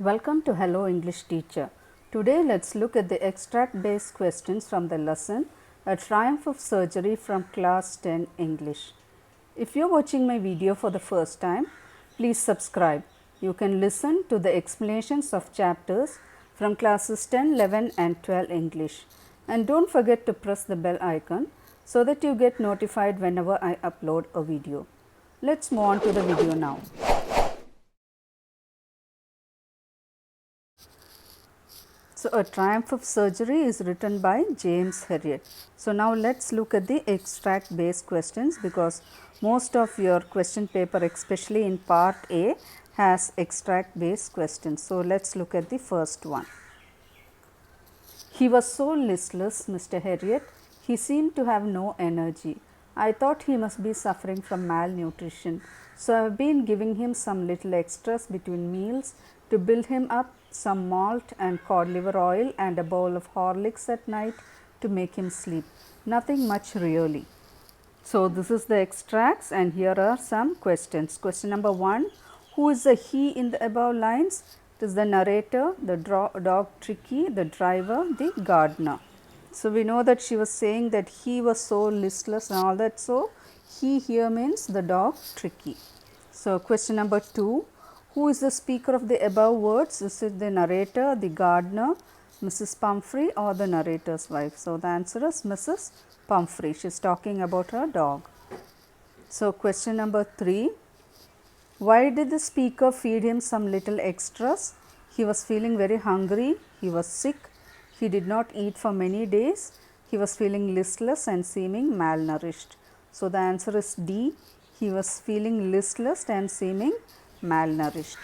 Welcome to Hello English Teacher. Today let's look at the extract based questions from the lesson A Triumph of Surgery from Class 10 English. If you are watching my video for the first time, please subscribe. You can listen to the explanations of chapters from classes 10, 11 and 12 English. And don't forget to press the bell icon so that you get notified whenever I upload a video. Let's move on to the video now. So, A Triumph of Surgery is written by James Herriot. So, now let us look at the extract based questions, because most of your question paper, especially in part A, has extract based questions. So, let us look at the first one. He was so listless, Mr. Herriot. He seemed to have no energy. I thought he must be suffering from malnutrition. So, I have been giving him some little extras between meals to build him up, some malt and cod liver oil and a bowl of Horlicks at night to make him sleep. Nothing much really. So, this is the extracts and here are some questions. Question number 1. Who is the he in the above lines? It is the narrator, the dog Tricky, the driver, the gardener. So, we know that she was saying that he was so listless and all that. So, he here means the dog Tricky. So, question number 2. Who is the speaker of the above words? Is it the narrator, the gardener, Mrs. Pumphrey or the narrator's wife? So, the answer is Mrs. Pumphrey. She is talking about her dog. So, question number 3. Why did the speaker feed him some little extras? He was feeling very hungry. He was sick. He did not eat for many days. He was feeling listless and seeming malnourished. So, the answer is D. He was feeling listless and seeming malnourished.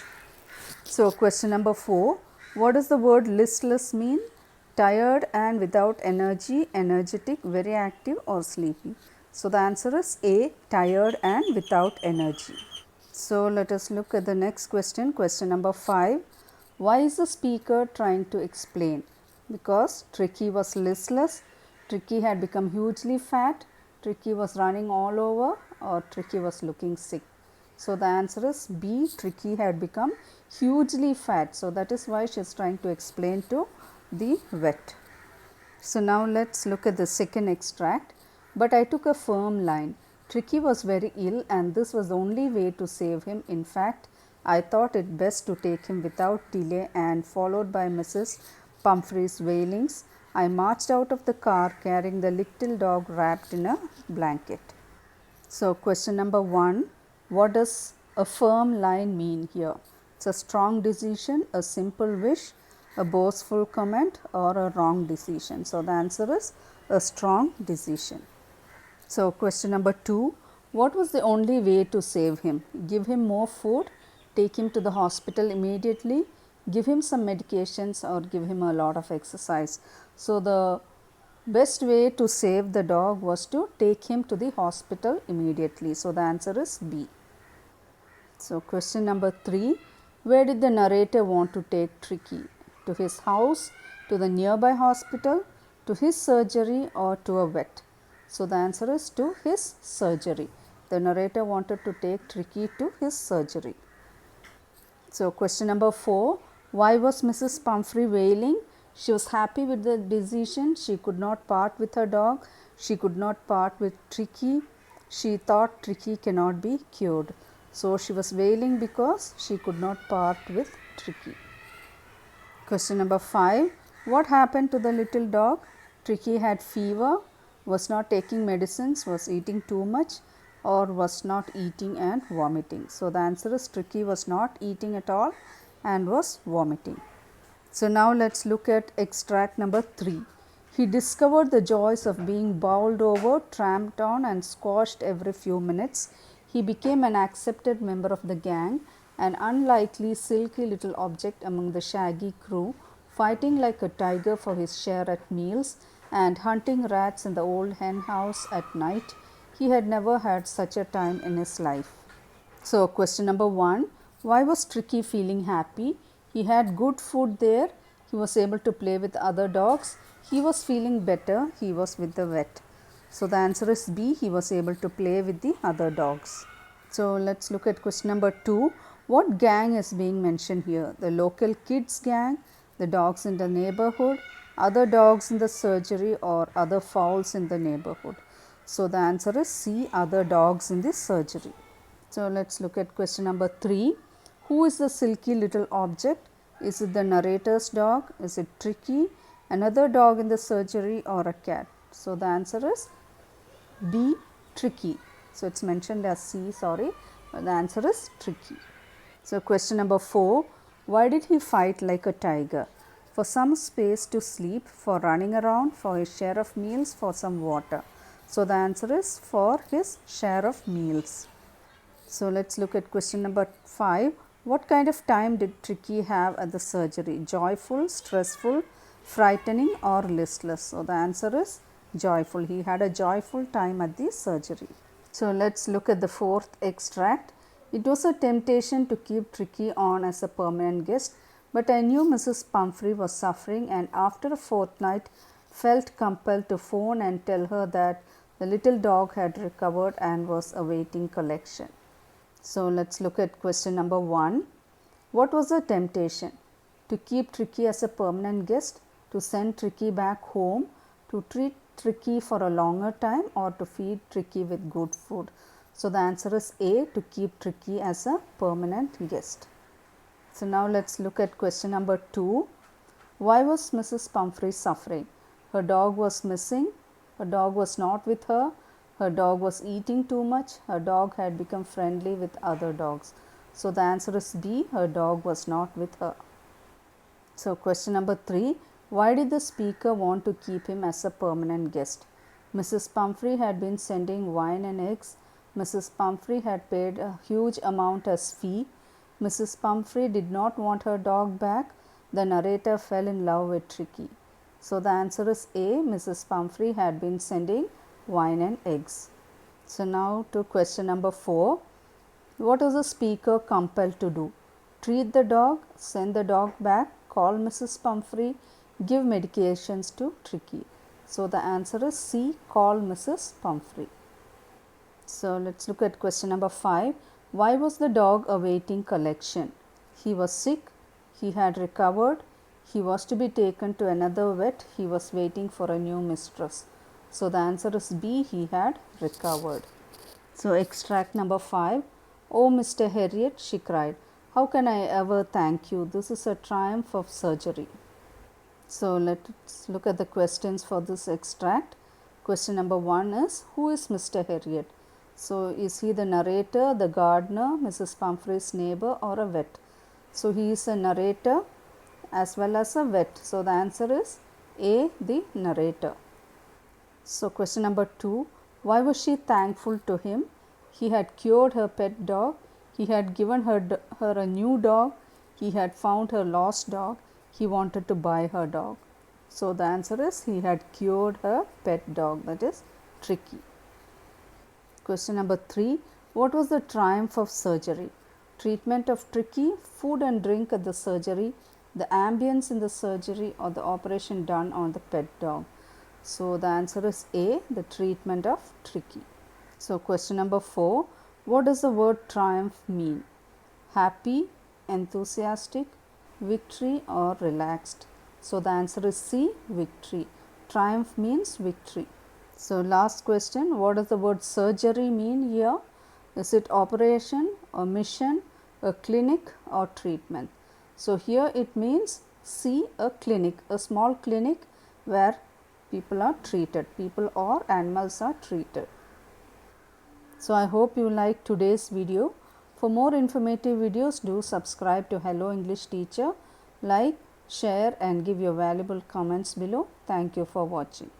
So, question number 4. What does the word listless mean? Tired and without energy, energetic, very active or sleepy. So, the answer is A. Tired and without energy. So, let us look at the next question. Question number 5. Why is the speaker trying to explain? Because Tricky was listless, Tricky had become hugely fat, Tricky was running all over, or Tricky was looking sick. So, the answer is B. Tricky had become hugely fat. So, that is why she is trying to explain to the vet. So, now let us look at the second extract. But I took a firm line. Tricky was very ill and this was the only way to save him. In fact, I thought it best to take him without delay, and followed by Mrs. Pumphrey's wailings, I marched out of the car carrying the little dog wrapped in a blanket. So, question number 1. What does a firm line mean here? It's a strong decision, a simple wish, a boastful comment or a wrong decision. So, the answer is a strong decision. So, question number 2. What was the only way to save him? Give him more food, take him to the hospital immediately, give him some medications or give him a lot of exercise. So, the best way to save the dog was to take him to the hospital immediately. So, the answer is B. So, question number 3. Where did the narrator want to take Tricky? To his house, to the nearby hospital, to his surgery or to a vet? So, the answer is to his surgery. The narrator wanted to take Tricky to his surgery. So, question number 4. Why was Mrs. Pumphrey wailing? She was happy with the decision. She could not part with her dog. She could not part with Tricky. She thought Tricky cannot be cured. So, she was wailing because she could not part with Tricky. Question number 5. What happened to the little dog? Tricky had fever, was not taking medicines, was eating too much or was not eating and vomiting. So, the answer is Tricky was not eating at all and was vomiting. So, now let us look at extract number 3. He discovered the joys of being bowled over, tramped on and squashed every few minutes. He became an accepted member of the gang, an unlikely silky little object among the shaggy crew, fighting like a tiger for his share at meals and hunting rats in the old hen house at night. He had never had such a time in his life. So, question number 1. Why was Tricky feeling happy? He had good food there. He was able to play with other dogs. He was feeling better. He was with the vet. So, the answer is B. He was able to play with the other dogs. So, let us look at question number 2. What gang is being mentioned here? The local kids gang, the dogs in the neighborhood, other dogs in the surgery, or other fowls in the neighborhood. So the answer is C, other dogs in the surgery. So let's look at question number 3. Who is the silky little object? Is it the narrator's dog? Is it Tricky, another dog in the surgery, or a cat? So the answer is B, Tricky. So it's mentioned as C, sorry, but the answer is Tricky. So question number 4. Why did he fight like a tiger? For some space to sleep, for running around, for his share of meals, for some water. So the answer is for his share of meals. So let's look at question number 5. What kind of time did Tricky have at the surgery? Joyful, stressful, frightening, or listless? So the answer is joyful. He had a joyful time at the surgery. So let's look at the 4th extract. It was a temptation to keep Tricky on as a permanent guest, but I knew Mrs. Pumphrey was suffering and after a fortnight felt compelled to phone and tell her that the little dog had recovered and was awaiting collection. So let's look at question number 1. What was the temptation? To keep Tricky as a permanent guest, to send Tricky back home, to treat Tricky for a longer time, or to feed Tricky with good food? So the answer is A, to keep Tricky as a permanent guest. So now let's look at question number 2. Why was Mrs. Pumphrey suffering? Her dog was missing, her dog was not with her, her dog was eating too much, her dog had become friendly with other dogs. So the answer is B, her dog was not with her. So question number 3. Why did the speaker want to keep him as a permanent guest? Mrs. Pumphrey had been sending wine and eggs. Mrs. Pumphrey had paid a huge amount as fee. Mrs. Pumphrey did not want her dog back. The narrator fell in love with Tricky. So the answer is A, Mrs. Pumphrey had been sending wine and eggs. So now to question number 4. What was the speaker compelled to do? Treat the dog, send the dog back, call Mrs. Pumphrey, give medications to Tricky. So the answer is C, call Mrs. Pumphrey. So let's look at question number 5. Why was the dog awaiting collection? He was sick, he had recovered, he was to be taken to another vet, he was waiting for a new mistress. So the answer is B, he had recovered. So extract number 5. Oh Mr. Harriet, she cried, how can I ever thank you? This is a triumph of surgery. So let's look at the questions for this extract. Question number 1 is, who is Mr. Harriet? So is he the narrator, the gardener, Mrs. Pumphrey's neighbor, or a vet? So he is a narrator as well as a vet. So the answer is A, the narrator. So question number 2. Why was she thankful to him? He had cured her pet dog. He had given her a new dog. He had found her lost dog. He wanted to buy her dog. So the answer is he had cured her pet dog, that is Tricky. Question number 3. What was the triumph of surgery? Treatment of Tricky, food and drink at the surgery, the ambience in the surgery, or the operation done on the pet dog? So the answer is A, the treatment of Tricky. So question number 4. What does the word triumph mean? Happy, enthusiastic, victory, or relaxed? So the answer is C, victory. Triumph means victory. So last question, what does the word surgery mean here? Is it operation, a mission, a clinic, or treatment? So here it means C, a clinic, a small clinic where people are treated, people or animals are treated. So I hope you liked today's video. For more informative videos, do subscribe to Hello English Teacher, like, share and give your valuable comments below. Thank you for watching.